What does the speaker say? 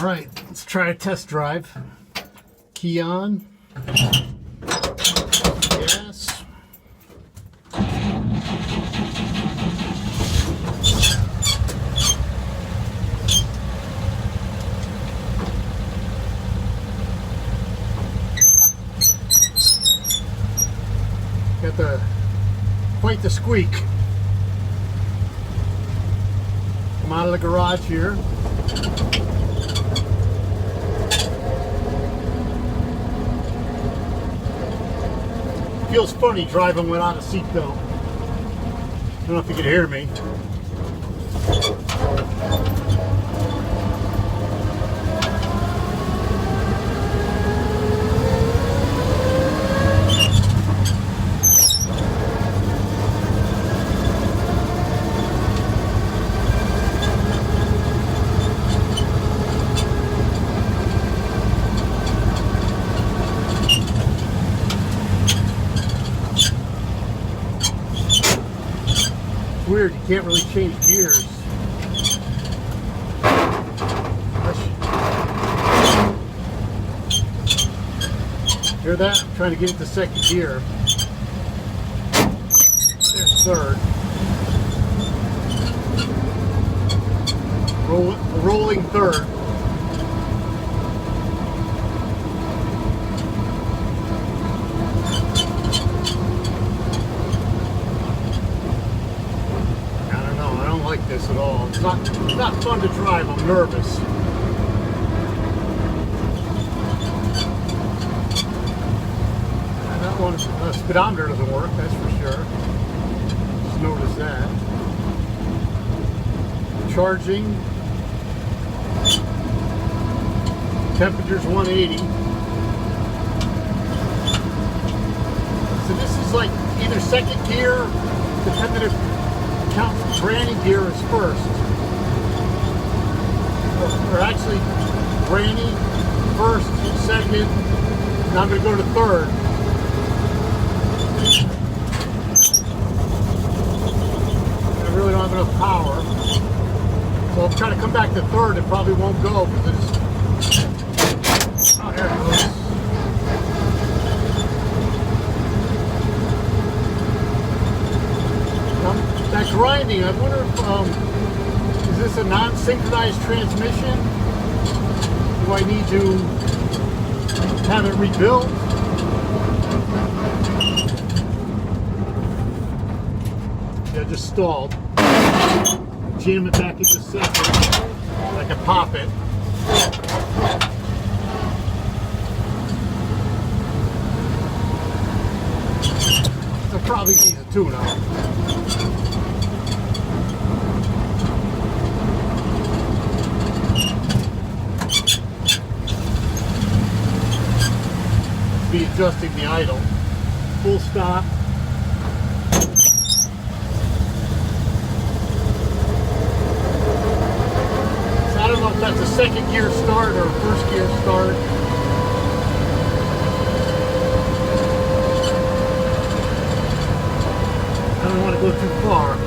Alright, let's try a test drive. Key on. Yes. Got quite the squeak. Come out of the garage here. Feels funny driving without a seatbelt. I don't know if you can hear me. Weird, you can't really change gears. Hear that? I'm trying to get it to second gear. There's third. Rolling third. Like this at all. It's not fun to drive. I'm nervous. And that one, speedometer doesn't work, that's for sure. Just noticed that. Charging. Temperature's 180. So this is like either second gear, depending if count granny gear as first, or actually granny first, second, and I'm going to go to third. I really don't have enough power, so I'm trying to come back to third. It probably won't go because it's, oh, there it goes. That grinding, I wonder if, is this a non-synchronized transmission? Do I need to have it rebuilt? Yeah, just stalled. Jam it back into second. I can pop it. So probably needs a tune-up. Be adjusting the idle. Full stop. So I don't know if that's a second gear start or a first gear start. I don't want to go too far.